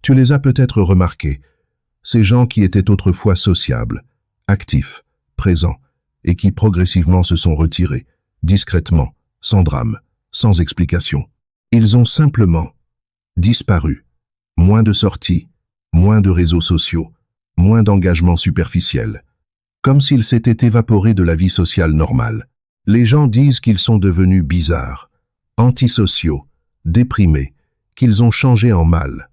Tu les as peut-être remarqués, ces gens qui étaient autrefois sociables, actifs, présents, et qui progressivement se sont retirés, discrètement, sans drame, sans explication. Ils ont simplement disparu. Moins de sorties, moins de réseaux sociaux, moins d'engagement superficiel. Comme s'ils s'étaient évaporés de la vie sociale normale. Les gens disent qu'ils sont devenus bizarres, antisociaux, déprimés, qu'ils ont changé en mal.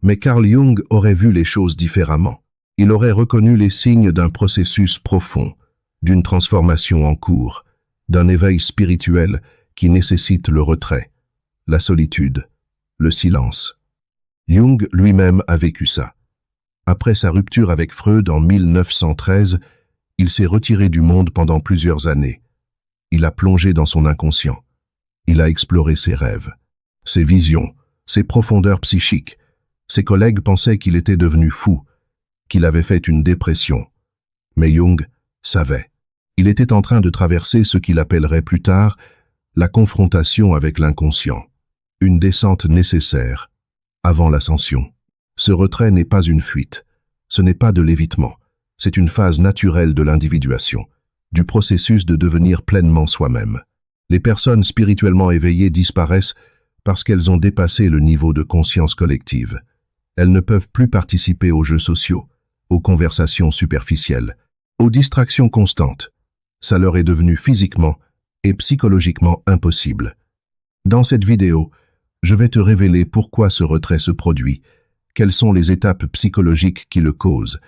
Mais Carl Jung aurait vu les choses différemment. Il aurait reconnu les signes d'un processus profond, d'une transformation en cours, d'un éveil spirituel qui nécessite le retrait, la solitude, le silence. Jung lui-même a vécu ça. Après sa rupture avec Freud en 1913, il s'est retiré du monde pendant plusieurs années. Il a plongé dans son inconscient. Il a exploré ses rêves, ses visions, ses profondeurs psychiques. Ses collègues pensaient qu'il était devenu fou, qu'il avait fait une dépression. Mais Jung savait. Il était en train de traverser ce qu'il appellerait plus tard la confrontation avec l'inconscient. Une descente nécessaire, avant l'ascension. Ce retrait n'est pas une fuite, ce n'est pas de l'évitement, c'est une phase naturelle de l'individuation, du processus de devenir pleinement soi-même. Les personnes spirituellement éveillées disparaissent parce qu'elles ont dépassé le niveau de conscience collective. Elles ne peuvent plus participer aux jeux sociaux, aux conversations superficielles, aux distractions constantes. Ça leur est devenu physiquement et psychologiquement impossible. Dans cette vidéo, je vais te révéler pourquoi ce retrait se produit, quelles sont les étapes psychologiques qui le causent,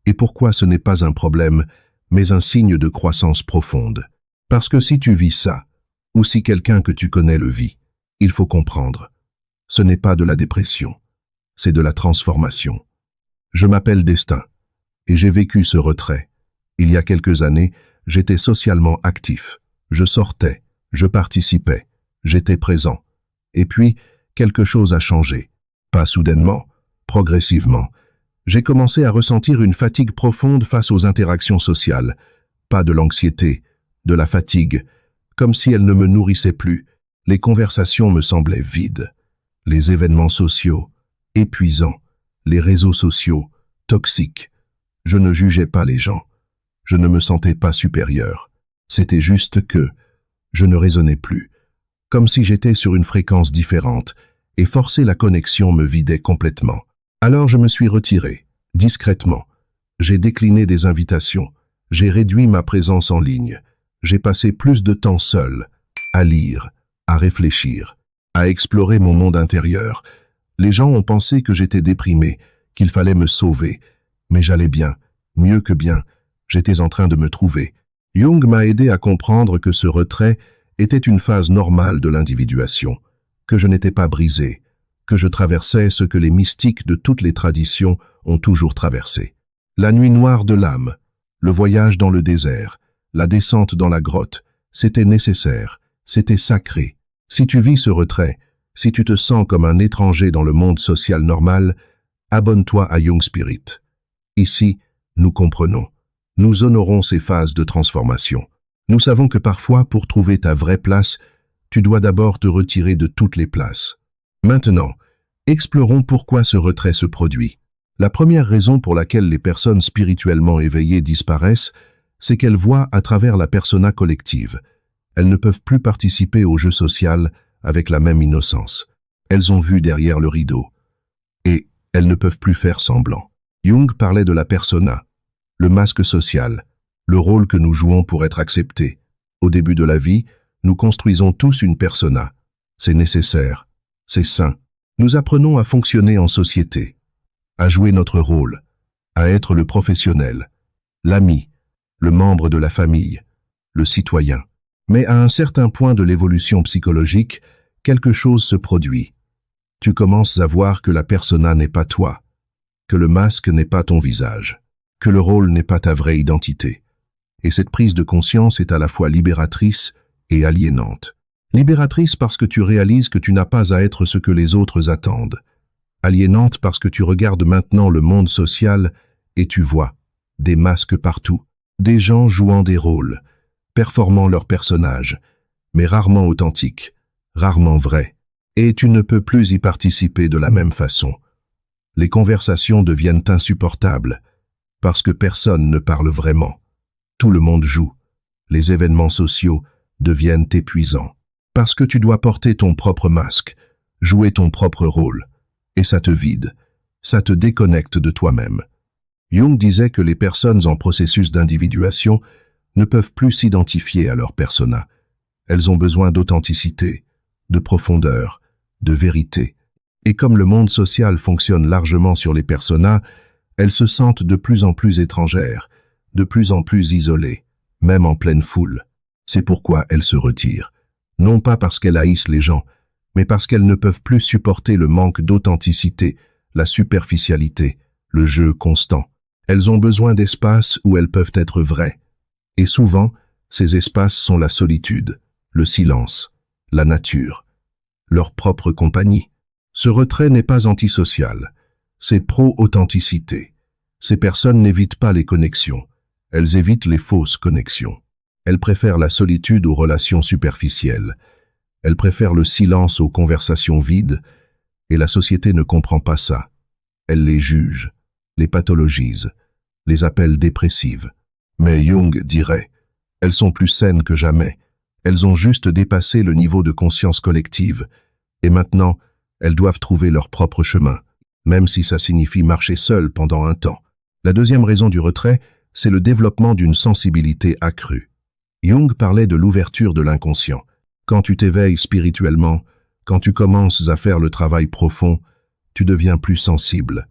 et pourquoi ce n'est pas un problème, mais un signe de croissance profonde. Parce que si tu vis ça, ou si quelqu'un que tu connais le vit, il faut comprendre. Ce n'est pas de la dépression, c'est de la transformation. Je m'appelle Destin, et j'ai vécu ce retrait. Il y a quelques années, j'étais socialement actif. Je sortais, je participais, j'étais présent. Et puis, quelque chose a changé. Pas soudainement, progressivement. J'ai commencé à ressentir une fatigue profonde face aux interactions sociales. Pas de l'anxiété, de la fatigue, comme si elle ne me nourrissait plus. Les conversations me semblaient vides. Les événements sociaux, épuisants. Les réseaux sociaux, toxiques. Je ne jugeais pas les gens. Je ne me sentais pas supérieur. C'était juste que je ne résonnais plus. Comme si j'étais sur une fréquence différente, et forcer la connexion me vidait complètement. Alors je me suis retiré, discrètement. J'ai décliné des invitations, j'ai réduit ma présence en ligne. J'ai passé plus de temps seul, à lire, à réfléchir, à explorer mon monde intérieur. Les gens ont pensé que j'étais déprimé, qu'il fallait me sauver. Mais j'allais bien, mieux que bien. J'étais en train de me trouver. Jung m'a aidé à comprendre que ce retrait était une phase normale de l'individuation, que je n'étais pas brisé, que je traversais ce que les mystiques de toutes les traditions ont toujours traversé. La nuit noire de l'âme, le voyage dans le désert, la descente dans la grotte, c'était nécessaire, c'était sacré. Si tu vis ce retrait, si tu te sens comme un étranger dans le monde social normal, abonne-toi à Jung Spirit. Ici, nous comprenons. Nous honorons ces phases de transformation. Nous savons que parfois, pour trouver ta vraie place, tu dois d'abord te retirer de toutes les places. Maintenant, explorons pourquoi ce retrait se produit. La première raison pour laquelle les personnes spirituellement éveillées disparaissent, c'est qu'elles voient à travers la persona collective. Elles ne peuvent plus participer au jeu social avec la même innocence. Elles ont vu derrière le rideau. Et elles ne peuvent plus faire semblant. Jung parlait de la persona, le masque social, le rôle que nous jouons pour être acceptés. Au début de la vie, nous construisons tous une persona. C'est nécessaire, c'est sain. Nous apprenons à fonctionner en société, à jouer notre rôle, à être le professionnel, l'ami, le membre de la famille, le citoyen. Mais à un certain point de l'évolution psychologique, quelque chose se produit. Tu commences à voir que la persona n'est pas toi, que le masque n'est pas ton visage, que le rôle n'est pas ta vraie identité. Et cette prise de conscience est à la fois libératrice et aliénante. Libératrice parce que tu réalises que tu n'as pas à être ce que les autres attendent. Aliénante parce que tu regardes maintenant le monde social et tu vois des masques partout, des gens jouant des rôles, performant leurs personnages, mais rarement authentiques, rarement vrais, et tu ne peux plus y participer de la même façon. Les conversations deviennent insupportables, parce que personne ne parle vraiment. Tout le monde joue. Les événements sociaux deviennent épuisants. Parce que tu dois porter ton propre masque, jouer ton propre rôle. Et ça te vide. Ça te déconnecte de toi-même. Jung disait que les personnes en processus d'individuation ne peuvent plus s'identifier à leur persona. Elles ont besoin d'authenticité, de profondeur, de vérité. Et comme le monde social fonctionne largement sur les personas, elles se sentent de plus en plus étrangères, de plus en plus isolées, même en pleine foule. C'est pourquoi elles se retirent. Non pas parce qu'elles haïssent les gens, mais parce qu'elles ne peuvent plus supporter le manque d'authenticité, la superficialité, le jeu constant. Elles ont besoin d'espaces où elles peuvent être vraies. Et souvent, ces espaces sont la solitude, le silence, la nature, leur propre compagnie. Ce retrait n'est pas antisocial, c'est pro-authenticité. Ces personnes n'évitent pas les connexions, elles évitent les fausses connexions. Elles préfèrent la solitude aux relations superficielles. Elles préfèrent le silence aux conversations vides, et la société ne comprend pas ça. Elle les juge, les pathologise, les appelle dépressives. Mais Jung dirait, elles sont plus saines que jamais. Elles ont juste dépassé le niveau de conscience collective, et maintenant, elles doivent trouver leur propre chemin, même si ça signifie marcher seul pendant un temps. La deuxième raison du retrait, c'est le développement d'une sensibilité accrue. Jung parlait de l'ouverture de l'inconscient. Quand tu t'éveilles spirituellement, quand tu commences à faire le travail profond, tu deviens plus sensible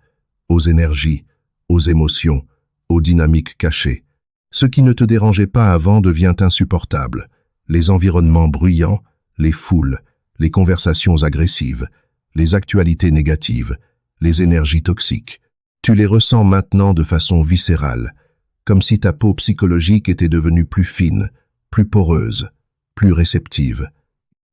aux énergies, aux émotions, aux dynamiques cachées. Ce qui ne te dérangeait pas avant devient insupportable. Les environnements bruyants, les foules, les conversations agressives, les actualités négatives, les énergies toxiques. Tu les ressens maintenant de façon viscérale, comme si ta peau psychologique était devenue plus fine, plus poreuse, plus réceptive.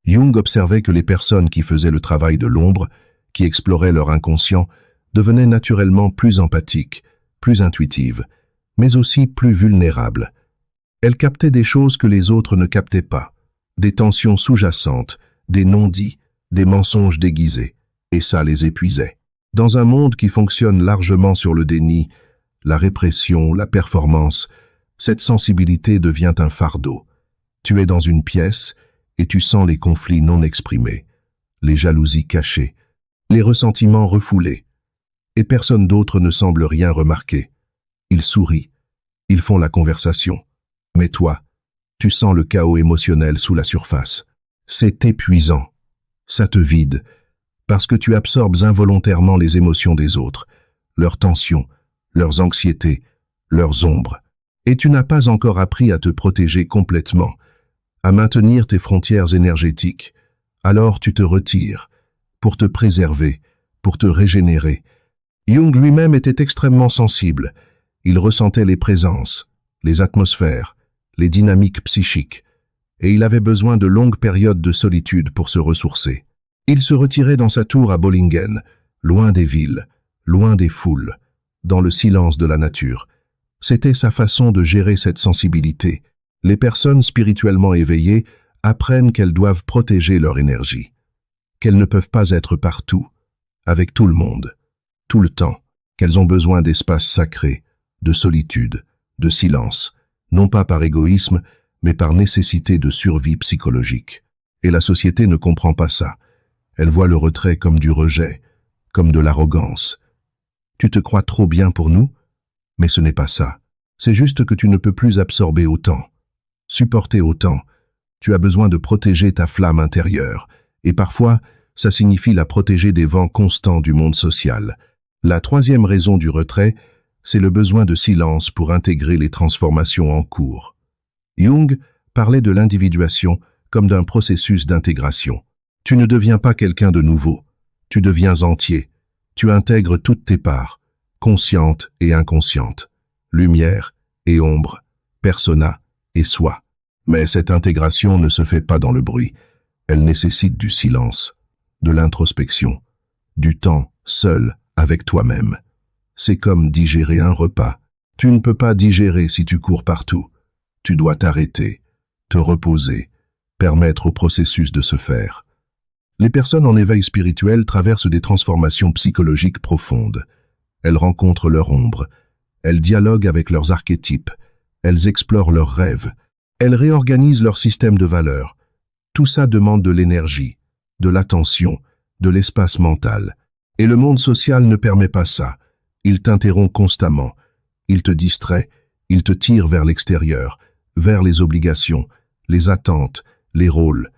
Jung observait que les personnes qui faisaient le travail de l'ombre, qui exploraient leur inconscient, devenaient naturellement plus empathiques, plus intuitives, mais aussi plus vulnérables. Elles captaient des choses que les autres ne captaient pas, des tensions sous-jacentes, des non-dits, des mensonges déguisés, et ça les épuisait. Dans un monde qui fonctionne largement sur le déni, la répression, la performance, cette sensibilité devient un fardeau. Tu es dans une pièce et tu sens les conflits non exprimés, les jalousies cachées, les ressentiments refoulés. Et personne d'autre ne semble rien remarquer. Ils sourient, ils font la conversation. Mais toi, tu sens le chaos émotionnel sous la surface. C'est épuisant. Ça te vide, parce que tu absorbes involontairement les émotions des autres, leurs tensions, leurs anxiétés, leurs ombres. Et tu n'as pas encore appris à te protéger complètement, à maintenir tes frontières énergétiques. Alors tu te retires, pour te préserver, pour te régénérer. Jung lui-même était extrêmement sensible. Il ressentait les présences, les atmosphères, les dynamiques psychiques, et il avait besoin de longues périodes de solitude pour se ressourcer. Il se retirait dans sa tour à Bollingen, loin des villes, loin des foules, dans le silence de la nature. C'était sa façon de gérer cette sensibilité. Les personnes spirituellement éveillées apprennent qu'elles doivent protéger leur énergie, qu'elles ne peuvent pas être partout, avec tout le monde, tout le temps, qu'elles ont besoin d'espaces sacrés, de solitude, de silence, non pas par égoïsme, mais par nécessité de survie psychologique. Et la société ne comprend pas ça. Elle voit le retrait comme du rejet, comme de l'arrogance. Tu te crois trop bien pour nous? Mais ce n'est pas ça. C'est juste que tu ne peux plus absorber autant, supporter autant. Tu as besoin de protéger ta flamme intérieure. Et parfois, ça signifie la protéger des vents constants du monde social. La troisième raison du retrait, c'est le besoin de silence pour intégrer les transformations en cours. Jung parlait de l'individuation comme d'un processus d'intégration. Tu ne deviens pas quelqu'un de nouveau, tu deviens entier. Tu intègres toutes tes parts, conscientes et inconscientes, lumière et ombre, persona et soi. Mais cette intégration ne se fait pas dans le bruit. Elle nécessite du silence, de l'introspection, du temps seul avec toi-même. C'est comme digérer un repas. Tu ne peux pas digérer si tu cours partout. Tu dois t'arrêter, te reposer, permettre au processus de se faire. Les personnes en éveil spirituel traversent des transformations psychologiques profondes. Elles rencontrent leur ombre, elles dialoguent avec leurs archétypes, elles explorent leurs rêves, elles réorganisent leur système de valeurs. Tout ça demande de l'énergie, de l'attention, de l'espace mental. Et le monde social ne permet pas ça. Il t'interrompt constamment. Il te distrait, il te tire vers l'extérieur, vers les obligations, les attentes, les rôles.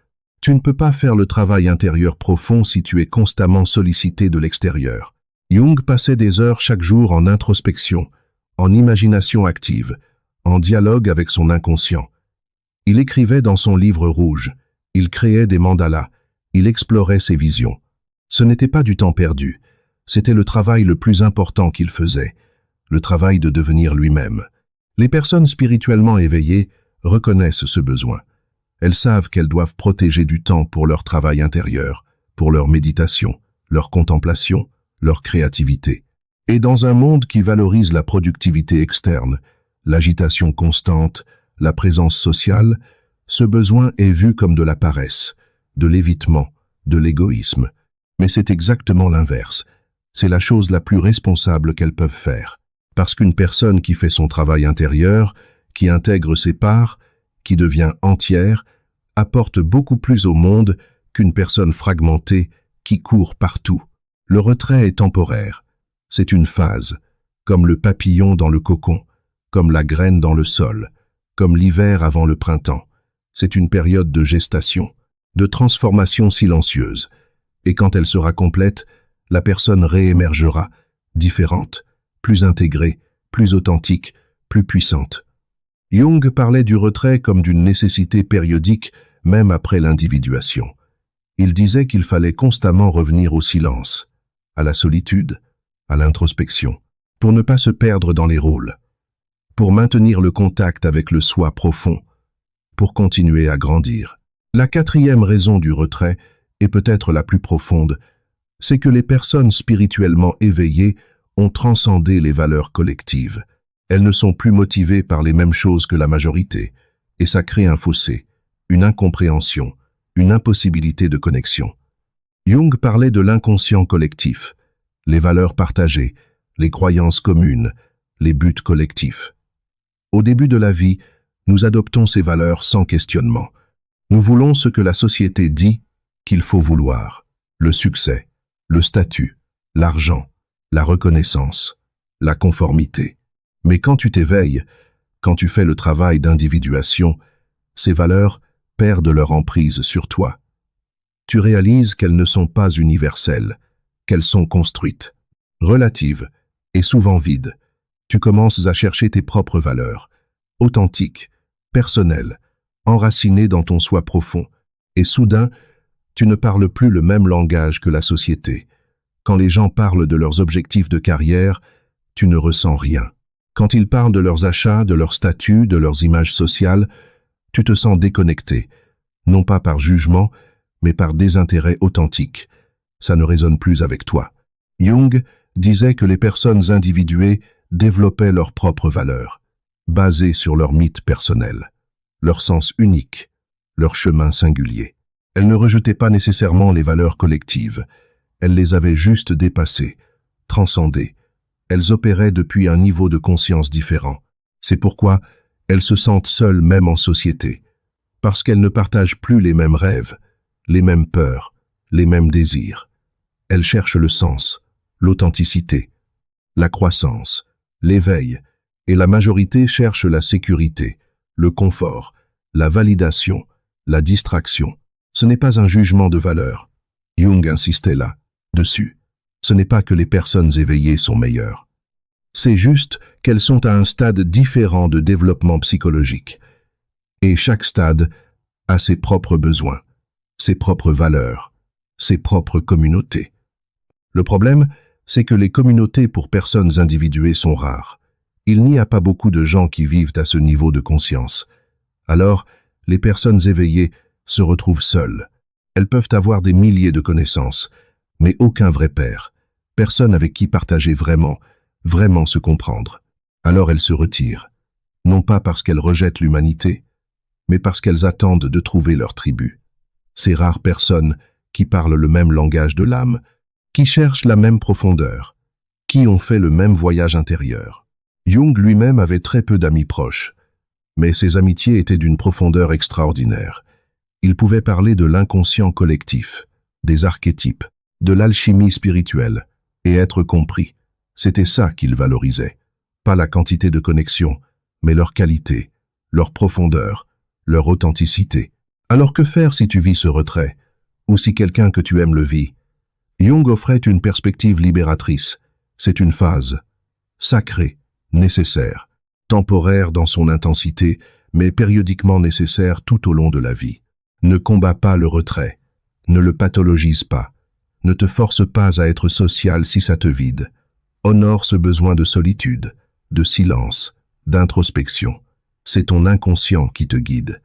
Tu ne peux pas faire le travail intérieur profond si tu es constamment sollicité de l'extérieur. Jung passait des heures chaque jour en introspection, en imagination active, en dialogue avec son inconscient. Il écrivait dans son livre rouge, il créait des mandalas, il explorait ses visions. Ce n'était pas du temps perdu, c'était le travail le plus important qu'il faisait, le travail de devenir lui-même. Les personnes spirituellement éveillées reconnaissent ce besoin. Elles savent qu'elles doivent protéger du temps pour leur travail intérieur, pour leur méditation, leur contemplation, leur créativité. Et dans un monde qui valorise la productivité externe, l'agitation constante, la présence sociale, ce besoin est vu comme de la paresse, de l'évitement, de l'égoïsme. Mais c'est exactement l'inverse. C'est la chose la plus responsable qu'elles peuvent faire. Parce qu'une personne qui fait son travail intérieur, qui intègre ses parts, qui devient entière, apporte beaucoup plus au monde qu'une personne fragmentée qui court partout. Le retrait est temporaire. C'est une phase, comme le papillon dans le cocon, comme la graine dans le sol, comme l'hiver avant le printemps. C'est une période de gestation, de transformation silencieuse. Et quand elle sera complète, la personne réémergera, différente, plus intégrée, plus authentique, plus puissante. Jung parlait du retrait comme d'une nécessité périodique, même après l'individuation. Il disait qu'il fallait constamment revenir au silence, à la solitude, à l'introspection, pour ne pas se perdre dans les rôles, pour maintenir le contact avec le soi profond, pour continuer à grandir. La quatrième raison du retrait, et peut-être la plus profonde, c'est que les personnes spirituellement éveillées ont transcendé les valeurs collectives. Elles ne sont plus motivées par les mêmes choses que la majorité, et ça crée un fossé, une incompréhension, une impossibilité de connexion. Jung parlait de l'inconscient collectif, les valeurs partagées, les croyances communes, les buts collectifs. Au début de la vie, nous adoptons ces valeurs sans questionnement. Nous voulons ce que la société dit qu'il faut vouloir, le succès, le statut, l'argent, la reconnaissance, la conformité. Mais quand tu t'éveilles, quand tu fais le travail d'individuation, ces valeurs perdent leur emprise sur toi. Tu réalises qu'elles ne sont pas universelles, qu'elles sont construites, relatives et souvent vides. Tu commences à chercher tes propres valeurs, authentiques, personnelles, enracinées dans ton soi profond, et soudain, tu ne parles plus le même langage que la société. Quand les gens parlent de leurs objectifs de carrière, tu ne ressens rien. Quand ils parlent de leurs achats, de leur statut, de leurs images sociales, tu te sens déconnecté, non pas par jugement, mais par désintérêt authentique. Ça ne résonne plus avec toi. Jung disait que les personnes individuées développaient leurs propres valeurs, basées sur leur mythe personnel, leur sens unique, leur chemin singulier. Elles ne rejetaient pas nécessairement les valeurs collectives, elles les avaient juste dépassées, transcendées. Elles opéraient depuis un niveau de conscience différent. C'est pourquoi elles se sentent seules même en société, parce qu'elles ne partagent plus les mêmes rêves, les mêmes peurs, les mêmes désirs. Elles cherchent le sens, l'authenticité, la croissance, l'éveil, et la majorité cherche la sécurité, le confort, la validation, la distraction. Ce n'est pas un jugement de valeur. Jung insistait là, dessus. Ce n'est pas que les personnes éveillées sont meilleures. C'est juste qu'elles sont à un stade différent de développement psychologique. Et chaque stade a ses propres besoins, ses propres valeurs, ses propres communautés. Le problème, c'est que les communautés pour personnes individuées sont rares. Il n'y a pas beaucoup de gens qui vivent à ce niveau de conscience. Alors, les personnes éveillées se retrouvent seules. Elles peuvent avoir des milliers de connaissances, mais aucun vrai père, personne avec qui partager vraiment se comprendre. Alors elles se retirent, non pas parce qu'elles rejettent l'humanité, mais parce qu'elles attendent de trouver leur tribu. Ces rares personnes qui parlent le même langage de l'âme, qui cherchent la même profondeur, qui ont fait le même voyage intérieur. Jung lui-même avait très peu d'amis proches, mais ses amitiés étaient d'une profondeur extraordinaire. Il pouvait parler de l'inconscient collectif, des archétypes, de l'alchimie spirituelle, et être compris. C'était ça qu'il valorisait. Pas la quantité de connexions, mais leur qualité, leur profondeur, leur authenticité. Alors que faire si tu vis ce retrait, ou si quelqu'un que tu aimes le vit? Jung offrait une perspective libératrice. C'est une phase, sacrée, nécessaire, temporaire dans son intensité, mais périodiquement nécessaire tout au long de la vie. Ne combats pas le retrait, ne le pathologise pas, ne te force pas à être social si ça te vide. Honore ce besoin de solitude, de silence, d'introspection. C'est ton inconscient qui te guide.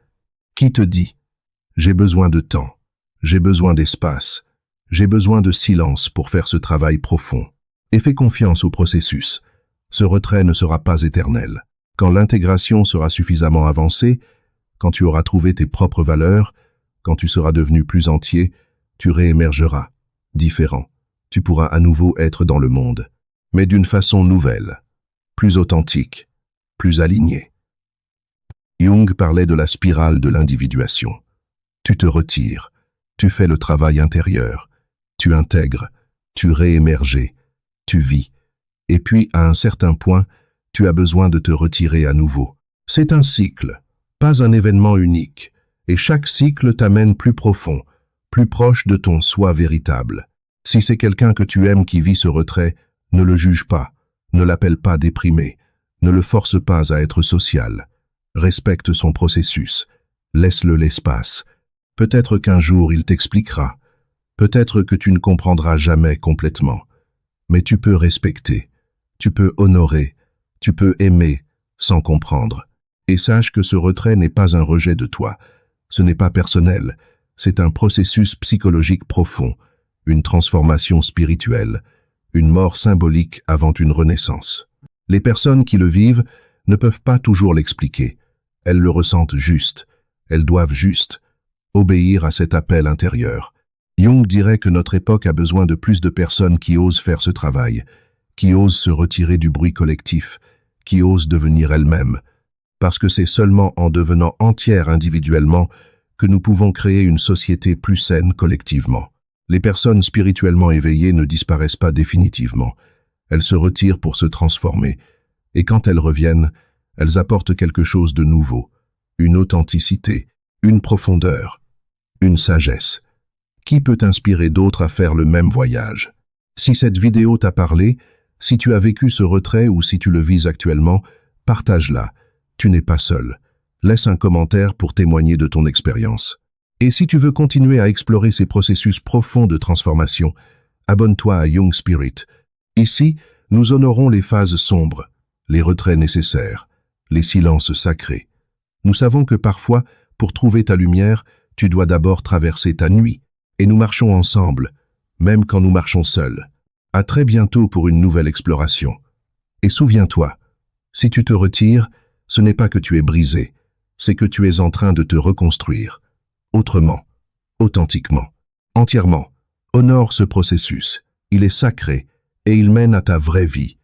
Qui te dit « J'ai besoin de temps, j'ai besoin d'espace, j'ai besoin de silence pour faire ce travail profond ». Et fais confiance au processus. Ce retrait ne sera pas éternel. Quand l'intégration sera suffisamment avancée, quand tu auras trouvé tes propres valeurs, quand tu seras devenu plus entier, tu réémergeras, différent. Tu pourras à nouveau être dans le monde, mais d'une façon nouvelle, plus authentique, plus alignée. Jung parlait de la spirale de l'individuation. Tu te retires, tu fais le travail intérieur, tu intègres, tu réémerges, tu vis, et puis à un certain point, tu as besoin de te retirer à nouveau. C'est un cycle, pas un événement unique, et chaque cycle t'amène plus profond, plus proche de ton soi véritable. Si c'est quelqu'un que tu aimes qui vit ce retrait, ne le juge pas, ne l'appelle pas déprimé, ne le force pas à être social. Respecte son processus, laisse-le l'espace. Peut-être qu'un jour il t'expliquera, peut-être que tu ne comprendras jamais complètement. Mais tu peux respecter, tu peux honorer, tu peux aimer sans comprendre. Et sache que ce retrait n'est pas un rejet de toi. Ce n'est pas personnel, c'est un processus psychologique profond, une transformation spirituelle, une mort symbolique avant une renaissance. Les personnes qui le vivent ne peuvent pas toujours l'expliquer. Elles le ressentent juste, elles doivent juste obéir à cet appel intérieur. Jung dirait que notre époque a besoin de plus de personnes qui osent faire ce travail, qui osent se retirer du bruit collectif, qui osent devenir elles-mêmes. Parce que c'est seulement en devenant entières individuellement que nous pouvons créer une société plus saine collectivement. Les personnes spirituellement éveillées ne disparaissent pas définitivement. Elles se retirent pour se transformer, et quand elles reviennent, elles apportent quelque chose de nouveau, une authenticité, une profondeur, une sagesse. Qui peut inspirer d'autres à faire le même voyage? Si cette vidéo t'a parlé, si tu as vécu ce retrait ou si tu le vis actuellement, partage-la. Tu n'es pas seul. Laisse un commentaire pour témoigner de ton expérience. Et si tu veux continuer à explorer ces processus profonds de transformation, abonne-toi à Jung Spirit. Ici, nous honorons les phases sombres, les retraits nécessaires, les silences sacrés. Nous savons que parfois, pour trouver ta lumière, tu dois d'abord traverser ta nuit. Et nous marchons ensemble, même quand nous marchons seuls. À très bientôt pour une nouvelle exploration. Et souviens-toi, si tu te retires, ce n'est pas que tu es brisé, c'est que tu es en train de te reconstruire. Autrement, authentiquement, entièrement. Honore ce processus. Il est sacré et il mène à ta vraie vie.